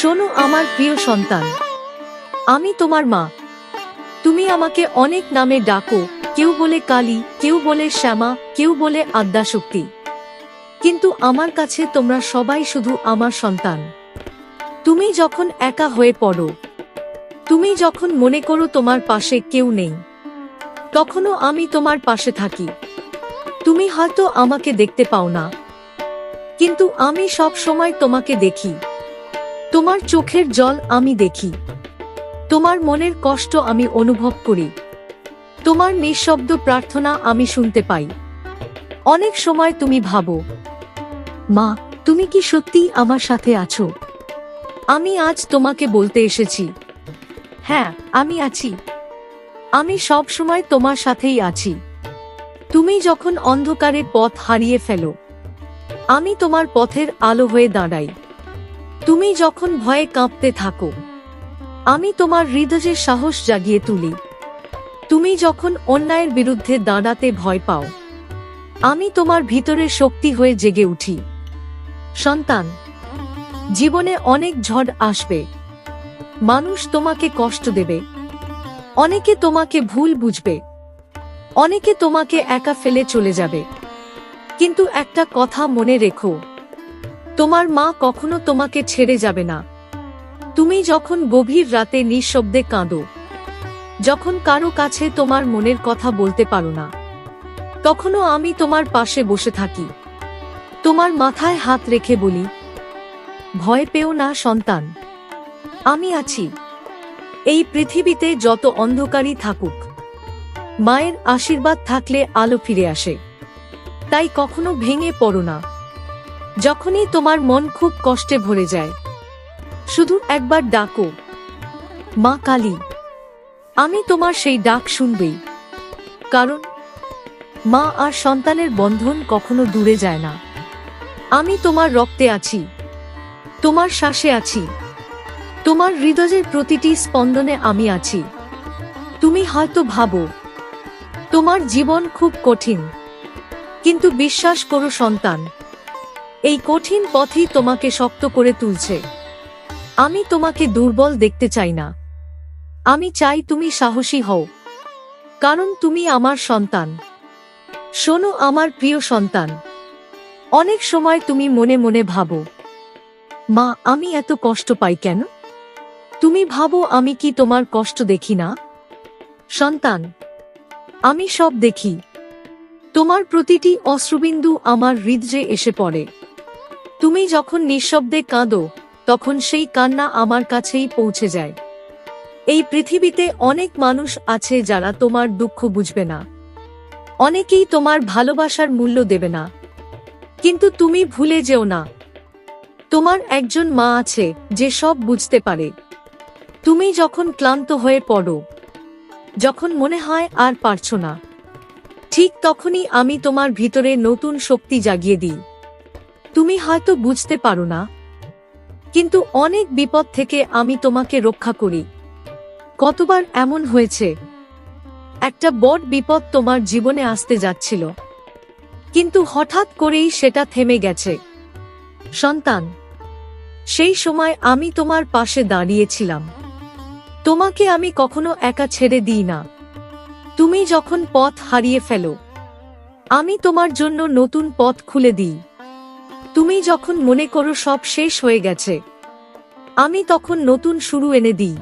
শোনো আমার প্রিয় সন্তান, আমি তোমার মা। তুমি আমাকে অনেক নামে ডাকো, কেউ বলে কালী, কেউ বলে শ্যামা, কেউ বলে আদ্যাশক্তি, কিন্তু আমার কাছে তোমরা সবাই শুধু আমার সন্তান। তুমি যখন একা হয়ে পড়ো, তুমি যখন মনে করো তোমার পাশে কেউ নেই, তখনও আমি তোমার পাশে থাকি। তুমি হয়তো আমাকে দেখতে পাও না, কিন্তু আমি সব সময় তোমাকে দেখি। তোমার চোখের জল আমি দেখি, তোমার মনের কষ্ট আমি অনুভব করি, তোমার নিঃশব্দ প্রার্থনা আমি শুনতে পাই। অনেক সময় তুমি ভাবো, মা, তুমি কি সত্যিই আমার সাথে আছো? আমি আজ তোমাকে বলতে এসেছি, হ্যাঁ, আমি আছি। আমি সব সময় তোমার সাথেই আছি। তুমি যখন অন্ধকারে পথ হারিয়ে ফেলো, আমি তোমার পথের আলো হয়ে দাঁড়াই। তুমি যখন ভয়ে কাঁপতে থাকো, আমি তোমার হৃদয়ের সাহস জাগিয়ে তুলি। তুমি যখন অন্যায়ের বিরুদ্ধে দাঁড়াতে ভয় পাও, আমি তোমার ভিতরের শক্তি হয়ে জেগে উঠি। সন্তান, জীবনে অনেক ঝড় আসবে। মানুষ তোমাকে কষ্ট দেবে, অনেকে তোমাকে ভুল বুঝবে, অনেকে তোমাকে একা ফেলে চলে যাবে। কিন্তু একটা কথা মনে রেখো, তোমার মা কখনো তোমাকে ছেড়ে যাবে না। তুমি যখন গভীর রাতে নিঃশব্দে কাঁদো, যখন কারো কাছে তোমার মনের কথা বলতে পারো না, তখনও আমি তোমার পাশে বসে থাকি। তোমার মাথায় হাত রেখে বলি, ভয় পেও না সন্তান, আমি আছি। এই পৃথিবীতে যত অন্ধকারই থাকুক, মায়ের আশীর্বাদ থাকলে আলো ফিরে আসে। তাই কখনো ভেঙে পড়ো না। যখনই তোমার মন খুব কষ্টে ভরে যায়, শুধু একবার ডাকো, মা কালী। আমি তোমার সেই ডাক শুনবেই। কারণ মা আর সন্তানের বন্ধন কখনো দূরে যায় না। আমি তোমার রক্তে আছি, তোমার শ্বাসে আছি, তোমার হৃদয়ের প্রতিটি স্পন্দনে আমি আছি। তুমি হয়তো ভাবো তোমার জীবন খুব কঠিন, কিন্তু বিশ্বাস করো সন্তান, এই কঠিন পথই তোমাকে শক্ত করে তুলছে। আমি তোমাকে দুর্বল দেখতে চাই না। আমি চাই তুমি সাহসী হও, কারণ তুমি আমার সন্তান। শোনো আমার প্রিয় সন্তান, অনেক সময় তুমি মনে মনে ভাবো, মা, আমি এত কষ্ট পাই কেন? তুমি ভাবো আমি কি তোমার কষ্ট দেখি না? সন্তান, আমি সব দেখি। তোমার প্রতিটি অশ্রুবিন্দু আমার হৃদয়ে এসে পড়ে। তুমি যখন নিঃশব্দে কাঁদো, তখন সেই কান্না আমার কাছেই পৌঁছে যায়। এই পৃথিবীতে অনেক মানুষ আছে যারা তোমার দুঃখ বুঝবে না, অনেকেই তোমার ভালোবাসার মূল্য দেবে না, কিন্তু তুমি ভুলে যেও না, তোমার একজন মা আছে যে সব বুঝতে পারে। তুমি যখন ক্লান্ত হয়ে পড়ো, যখন মনে হয় আর পারছো না, ঠিক তখনই আমি তোমার ভিতরে নতুন শক্তি জাগিয়ে দিই। তুমি হয়তো বুঝতে পারো না, কিন্তু অনেক বিপদ থেকে আমি তোমাকে রক্ষা করি। কতবার এমন হয়েছে, একটা বড় বিপদ তোমার জীবনে আসতে যাচ্ছিল, কিন্তু হঠাৎ করেই সেটা থেমে গেছে। সন্তান, সেই সময় আমি তোমার পাশে দাঁড়িয়েছিলাম। তোমাকে আমি কখনো একা ছেড়ে দিই না। তুমি যখন পথ হারিয়ে ফেলো, আমি তোমার জন্য নতুন পথ খুলে দিই। তুমি যখন মনে করো সব শেষ হয়ে গেছে, আমি তখন নতুন শুরু এনে দিই।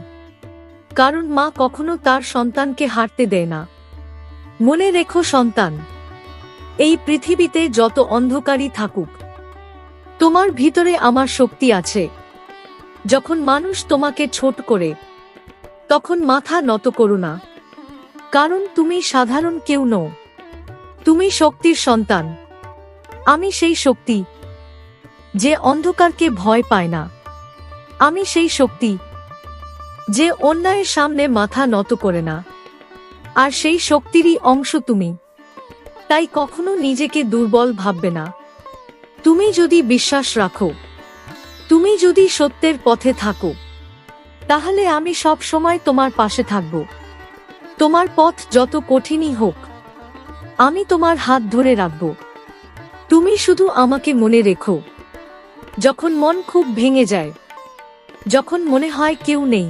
কারণ মা কখনো তার সন্তানকে হারতে দেয় না। মনে রেখো সন্তান, এই পৃথিবীতে যত অন্ধকারই থাকুক, তোমার ভিতরে আমার শক্তি আছে। যখন মানুষ তোমাকে ছোট করে, তখন মাথা নত করো না, কারণ তুমি সাধারণ কেউ নও। তুমি শক্তির সন্তান। আমি সেই শক্তি যে অন্ধকারকে ভয় পায় না। আমি সেই শক্তি যে অন্যায়ের সামনে মাথা নত করে না। আর সেই শক্তিরই অংশ তুমি। তাই কখনো নিজেকে দুর্বল ভাববে না। তুমি যদি বিশ্বাস রাখো, তুমি যদি সত্যের পথে থাকো, তাহলে আমি সব সময় তোমার পাশে থাকব। তোমার পথ যত কঠিনই হোক, আমি তোমার হাত ধরে রাখব। তুমি শুধু আমাকে মনে রেখো, যখন মন খুব ভেঙে যায়, যখন মনে হয় কেউ নেই,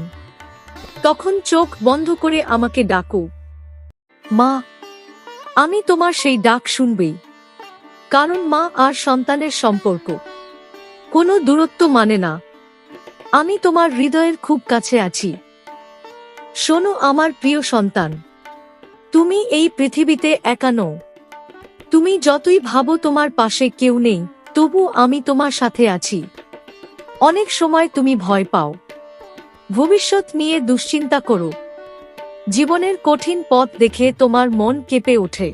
তখন চোখ বন্ধ করে আমাকে ডাকো, মা। আমি তোমার সেই ডাক শুনবেই, কারণ মা আর সন্তানের সম্পর্ক কোনো দূরত্ব মানে না। আমি তোমার হৃদয়ের খুব কাছে আছি। শোনো আমার প্রিয় সন্তান, তুমি এই পৃথিবীতে একা নও। তুমি যতই ভাবো তোমার পাশে কেউ নেই, তবু আমি তোমার সাথে আছি। অনেক সময় তুমি ভয় পাও, ভবিষ্যৎ নিয়ে দুশ্চিন্তা করো, জীবনের কঠিন পথ দেখে তোমার মন কেঁপে ওঠে।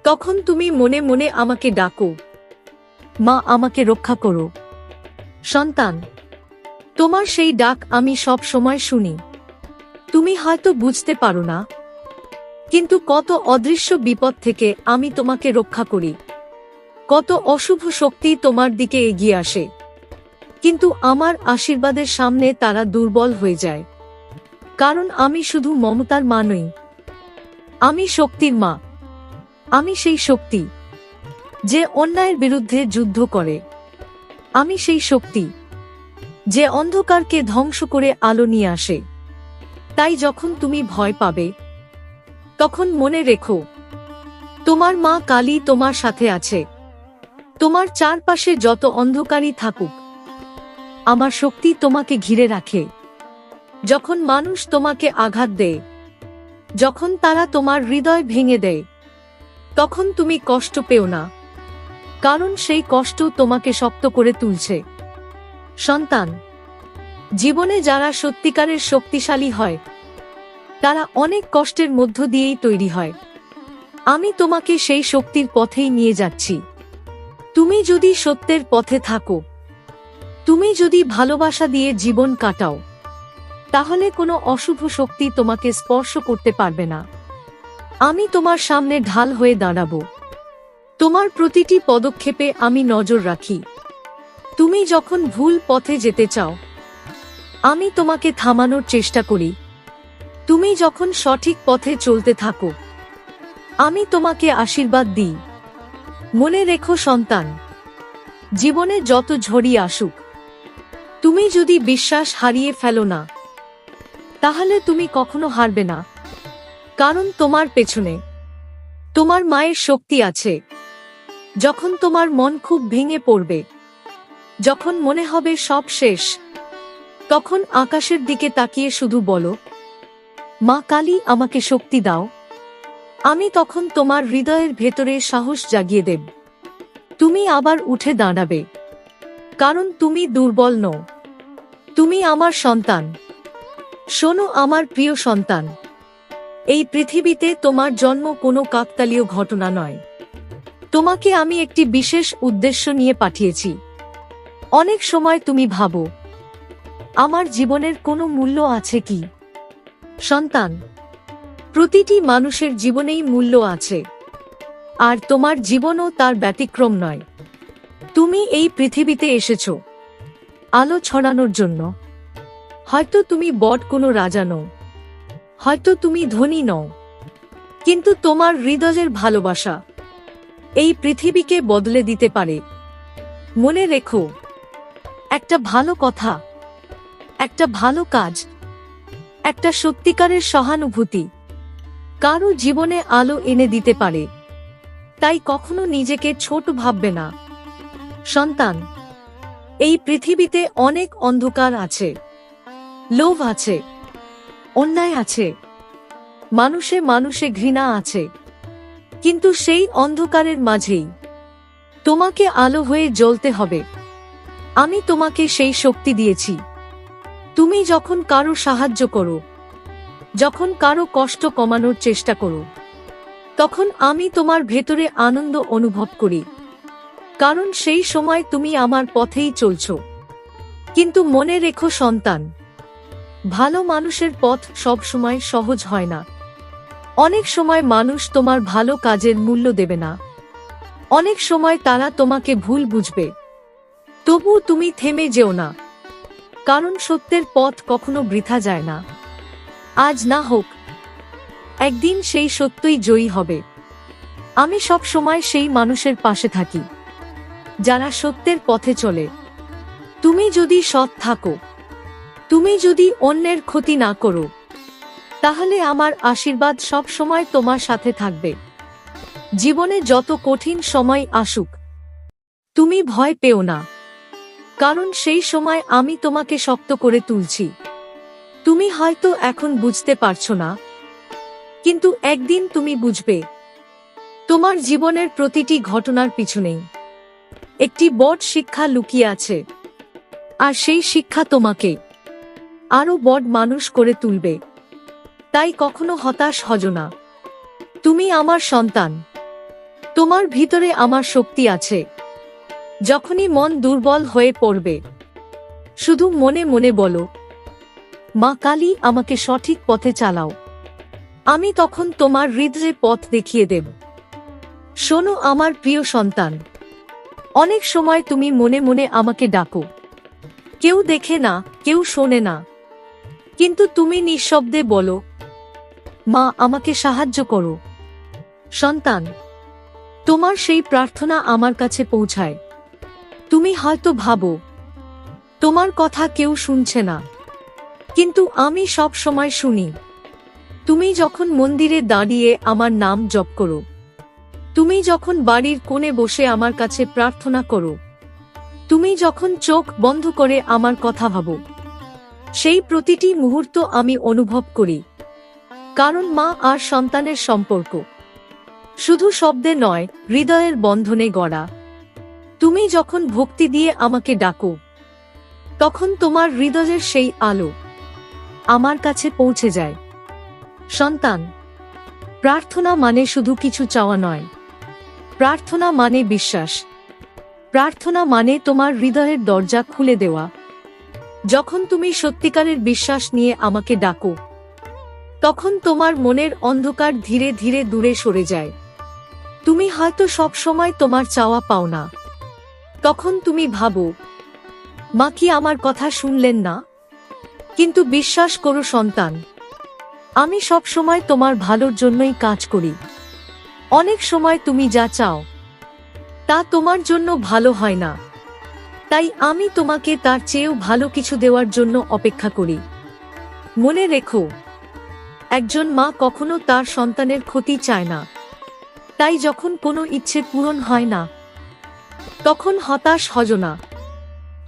তখন তুমি মনে মনে আমাকে ডাকো, মা, আমাকে রক্ষা করো। সন্তান, তোমার সেই ডাক আমি সব সময় শুনি। তুমি হয়তো বুঝতে পারো না, কিন্তু কত অদৃশ্য বিপদ থেকে আমি তোমাকে রক্ষা করি। কত অশুভ শক্তি তোমার দিকে এগিয়ে আসে, কিন্তু আমার আশীর্বাদের সামনে তারা দুর্বল হয়ে যায়। কারণ আমি শুধু মমতার মা নই, আমি শক্তির মা। আমি সেই শক্তি যে অন্যায়ের বিরুদ্ধে যুদ্ধ করে। আমি সেই শক্তি যে অন্ধকারকে ধ্বংস করে আলো নিয়ে আসে। তাই যখন তুমি ভয় পাবে, তখন মনে রেখো, তোমার মা কালী তোমার সাথে আছে। তোমার চারপাশে যত অন্ধকারই থাকুক, আমার শক্তি তোমাকে ঘিরে রাখে। যখন মানুষ তোমাকে আঘাত দেয়, যখন তারা তোমার হৃদয় ভেঙে দেয়, তখন তুমি কষ্ট পেও না, কারণ সেই কষ্ট তোমাকে শক্ত করে তুলছে। সন্তান, জীবনে যারা সত্যিকারের শক্তিশালী হয়, তারা অনেক কষ্টের মধ্য দিয়েই তৈরি হয়। আমি তোমাকে সেই শক্তির পথেই নিয়ে যাচ্ছি। তুমি যদি সত্যের পথে থাকো, তুমি যদি ভালোবাসা দিয়ে জীবন কাটাও, তাহলে কোনো অশুভ শক্তি তোমাকে স্পর্শ করতে পারবে না। আমি তোমার সামনে ঢাল হয়ে দাঁড়াবো। তোমার প্রতিটি পদক্ষেপে আমি নজর রাখি। তুমি যখন ভুল পথে যেতে চাও, আমি তোমাকে থামানোর চেষ্টা করি। তুমি যখন সঠিক পথে চলতে থাকো, আমি তোমাকে আশীর্বাদ দিই। মনে রেখো সন্তান, জীবনে যত ঝড়ই আসুক, তুমি যদি বিশ্বাস হারিয়ে ফেলো না, তাহলে তুমি কখনো হারবে না। কারণ তোমার পেছনে তোমার মায়ের শক্তি আছে। যখন তোমার মন খুব ভেঙে পড়বে, যখন মনে হবে সব শেষ, তখন আকাশের দিকে তাকিয়ে শুধু বলো, মা কালী, আমাকে শক্তি দাও। আমি তখন তোমার হৃদয়ের ভেতরে সাহস জাগিয়ে দেব। তুমি আবার উঠে দাঁড়াবে, কারণ তুমি দুর্বল নও। তুমি আমার সন্তান। শোনো আমার প্রিয় সন্তান, এই পৃথিবীতে তোমার জন্ম কোনো কাকতালীয় ঘটনা নয়। তোমাকে আমি একটি বিশেষ উদ্দেশ্য নিয়ে পাঠিয়েছি। অনেক সময় তুমি ভাবো, আমার জীবনের কোনো মূল্য আছে কি? সন্তান, প্রতিটি মানুষের জীবনেই মূল্য আছে, আর তোমার জীবনও তার ব্যতিক্রম নয়। তুমি এই পৃথিবীতে এসেছো আলো ছড়ানোর জন্য। হয়তো তুমি বড় কোনো রাজা নও, হয়তো তুমি ধনী নও, কিন্তু তোমার হৃদয়ের ভালোবাসা এই পৃথিবীকে বদলে দিতে পারে। মনে রেখো, একটা ভালো কথা, একটা ভালো কাজ, একটা সত্যিকারের সহানুভূতি কারো জীবনে আলো এনে দিতে পারে। তাই কখনো নিজেকে ছোট ভাববে না। সন্তান, এই পৃথিবীতে অনেক অন্ধকার আছে, লোভ আছে, অন্যায় আছে, মানুষে মানুষে ঘৃণা আছে, কিন্তু সেই অন্ধকারের মাঝেই তোমাকে আলো হয়ে জ্বলতে হবে। আমি তোমাকে সেই শক্তি দিয়েছি। তুমি যখন কারো সাহায্য করো, যখন কারো কষ্ট কমানোর চেষ্টা করো, তখন আমি তোমার ভেতরে আনন্দ অনুভব করি, কারণ সেই সময় তুমি আমার পথেই চলছো। কিন্তু মনে রেখো সন্তান, ভালো মানুষের পথ সব সময় সহজ হয় না। অনেক সময় মানুষ তোমার ভালো কাজের মূল্য দেবে না। অনেক সময় তারা তোমাকে ভুল বুঝবে। তবু তুমি থেমে যেও না, কারণ সত্যের পথ কখনো বৃথা যায় না। আজ না হোক, একদিন সেই সত্যই জয়ী হবে। আমি সব সময় সেই মানুষের পাশে থাকি যারা সত্যের পথে চলে। তুমি যদি সৎ থাকো, তুমি যদি অন্যের ক্ষতি না করো, তাহলে আমার আশীর্বাদ সব সময় তোমার সাথে থাকবে। জীবনে যত কঠিন সময় আসুক, তুমি ভয় পেও না, কারণ সেই সময় আমি তোমাকে শক্ত করে তুলছি। তুমি হয়তো এখন বুঝতে পারছো না, কিন্তু একদিন তুমি বুঝবে। তোমার জীবনের প্রতিটি ঘটনার পিছনেই একটি বড় শিক্ষা লুকিয়ে আছে, আর সেই শিক্ষা তোমাকে আরো বড় মানুষ করে তুলবে। তাই কখনো হতাশ হজো না। তুমি আমার সন্তান, তোমার ভিতরে আমার শক্তি আছে। যখনই মন দুর্বল হয়ে পড়বে, শুধু মনে মনে বলো, মা কালী আমাকে সঠিক পথে চালাও। আমি তখন তোমার হৃদয়ে পথ দেখিয়ে দেব। শোনো আমার প্রিয় সন্তান, অনেক সময় তুমি মনে মনে আমাকে ডাকো। কেউ দেখে না, কেউ শোনে না, কিন্তু তুমি নিঃশব্দে বলো, মা আমাকে সাহায্য করো। সন্তান, তোমার সেই প্রার্থনা আমার কাছে পৌঁছায়। তুমি হয়তো ভাবো, তোমার কথা কেউ শুনছে না, কিন্তু আমি সব সময় শুনি। তুমি যখন মন্দিরে দাঁড়িয়ে আমার নাম জপ করো, তুমি যখন বাড়ির কোণে বসে আমার কাছে প্রার্থনা করো, তুমি যখন চোখ বন্ধ করে আমার কথা ভাবো, সেই প্রতিটি মুহূর্ত আমি অনুভব করি। কারণ মা আর সন্তানের সম্পর্ক শুধু শব্দে নয়, হৃদয়ের বন্ধনে গড়া। তুমি যখন ভক্তি দিয়ে আমাকে ডাকো, তখন তোমার হৃদয়ের সেই আলো আমার কাছে পৌঁছে যায়। সন্তান, প্রার্থনা মানে শুধু কিছু চাওয়া নয়। প্রার্থনা মানে বিশ্বাস। প্রার্থনা মানে তোমার হৃদয়ের দরজা খুলে দেওয়া। যখন তুমি সত্যিকারের বিশ্বাস নিয়ে আমাকে ডাকো, তখন তোমার মনের অন্ধকার ধীরে ধীরে দূরে সরে যায়। তুমি হয়তো সব সময় তোমার চাওয়া পাও না। তখন তুমি ভাবো, মা কি আমার কথা শুনলেন না? কিন্তু বিশ্বাস করো সন্তান, আমি সব সময় তোমার ভালোর জন্যই কাজ করি। অনেক সময় তুমি যা চাও তা তোমার জন্য ভালো হয় না, তাই আমি তোমাকে তার চেয়েও ভালো কিছু দেওয়ার জন্য অপেক্ষা করি। মনে রেখো, একজন মা কখনো তার সন্তানের ক্ষতি চায় না। তাই যখন কোনো ইচ্ছে পূরণ হয় না, তখন হতাশ হজো না।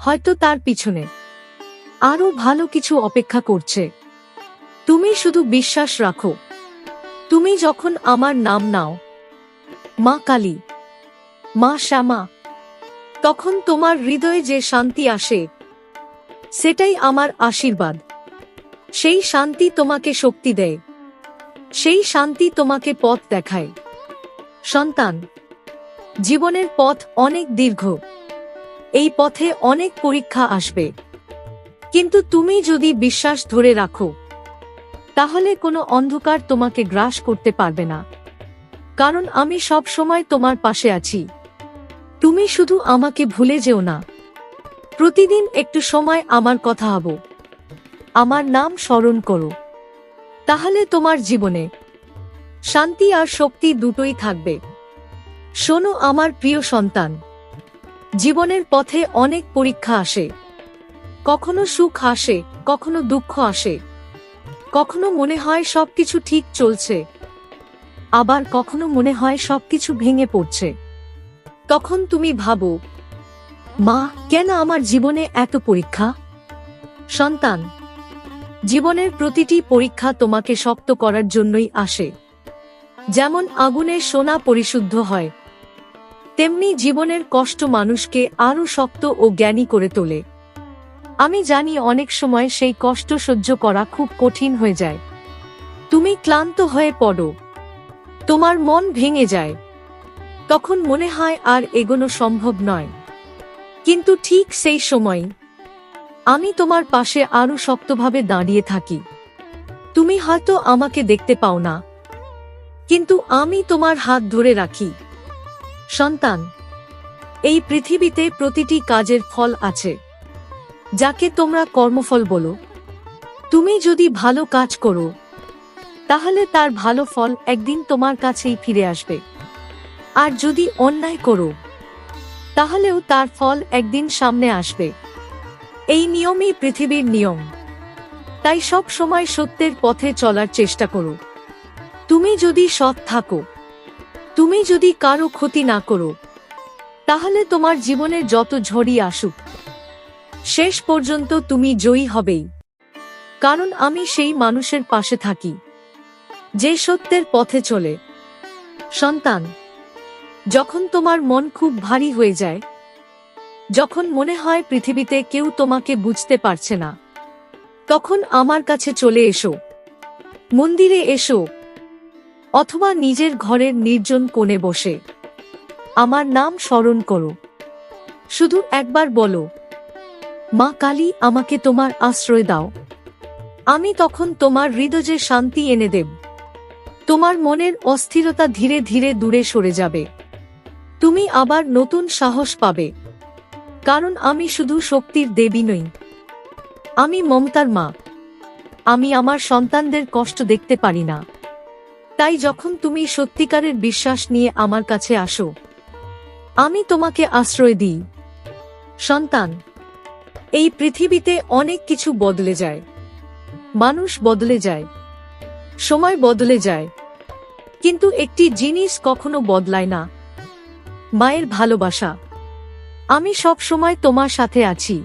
হয়তো তার পিছনে আরো ভালো কিছু অপেক্ষা করছে। তুমি শুধু বিশ্বাস রাখো। তুমি যখন আমার নাম নাও, মা কালী, মা শ্যামা, তখন তোমার হৃদয়ে যে শান্তি আসে, সেটাই আমার আশীর্বাদ। সেই শান্তি তোমাকে শক্তি দেয়, সেই শান্তি তোমাকে পথ দেখায়। সন্তান, জীবনের পথ অনেক দীর্ঘ। এই পথে অনেক পরীক্ষা আসবে, কিন্তু তুমি যদি বিশ্বাস ধরে রাখো, তাহলে কোনো অন্ধকার তোমাকে গ্রাস করতে পারবে না। কারণ আমি সব সময় তোমার পাশে আছি। তুমি শুধু আমাকে ভুলে যেও না। প্রতিদিন একটু সময় আমার কথা ভাবো, আমার নাম স্মরণ করো। তাহলে তোমার জীবনে শান্তি আর শক্তি দুটোই থাকবে। শোনো আমার প্রিয় সন্তান, জীবনের পথে অনেক পরীক্ষা আসে। কখনো সুখ আসে, কখনো দুঃখ আসে। কখনো মনে হয় সবকিছু ঠিক চলছে, আবার কখনো মনে হয় সবকিছু ভেঙে পড়ছে। তখন তুমি ভাবো, মা কেন আমার জীবনে এত পরীক্ষা? সন্তান, জীবনের প্রতিটি পরীক্ষা তোমাকে শক্ত করার জন্যই আসে। যেমন আগুনে সোনা পরিশুদ্ধ হয়, তেমনি জীবনের কষ্ট মানুষকে আরো শক্ত ও জ্ঞানী করে তোলে। আমি জানি অনেক সময় সেই কষ্ট সহ্য করা খুব কঠিন হয়ে যায়। তুমি ক্লান্ত হয়ে পড়ো, তোমার মন ভেঙে যায়, তখন মনে হয় আর এগোনো সম্ভব নয়। কিন্তু ঠিক সেই সময় আমি তোমার পাশে আরো শক্তভাবে দাঁড়িয়ে থাকি। তুমি হয়তো আমাকে দেখতে পাও না, কিন্তু আমি তোমার হাত ধরে রাখি। সন্তান, এই পৃথিবীতে প্রতিটি কাজের ফল আছে, যাকে তোমরা কর্মফল বলো। তুমি যদি ভালো কাজ করো, তাহলে তার ভালো ফল একদিন তোমার কাছেই ফিরে আসবে। আর যদি অন্যায় করো, তাহলেও তার ফল একদিন সামনে আসবে। এই নিয়মই পৃথিবীর নিয়ম। তাই সব সময় সত্যের পথে চলার চেষ্টা করো। তুমি যদি সৎ থাকো, তুমি যদি কারো ক্ষতি না করো, তাহলে তোমার জীবনে যত ঝড়ই আসুক, শেষ পর্যন্ত তুমি জয়ী হবেই। কারণ আমি সেই মানুষের পাশে থাকি যে সত্যের পথে চলে। সন্তান, যখন তোমার মন খুব ভারী হয়ে যায়, যখন মনে হয় পৃথিবীতে কেউ তোমাকে বুঝতে পারছে না, তখন আমার কাছে চলে এসো। মন্দিরে এসো, অথবা নিজের ঘরের নির্জন কোণে বসে আমার নাম স্মরণ করো। শুধু একবার বলো, মা কালী, আমাকে তোমার আশ্রয় দাও। আমি তখন তোমার হৃদয়ে শান্তি এনে দেব। তোমার মনের অস্থিরতা ধীরে ধীরে দূরে সরে যাবে। তুমি আবার নতুন সাহস পাবে। কারণ আমি শুধু শক্তির দেবী নই, আমি মমতার মা। আমি আমার সন্তানদের কষ্ট দেখতে পারি না। তাই যখন তুমি সত্যিকারের বিশ্বাস নিয়ে আমার কাছে আসো, আমি তোমাকে আশ্রয় দিই। সন্তান, এই পৃথিবীতে অনেক কিছু বদলে যায়। মানুষ বদলে যায়, সময় বদলে যায়, কিন্তু একটি জিনিস কখনো বদলায় না, মায়ের ভালোবাসা। আমি সব সময় তোমার সাথে আছি।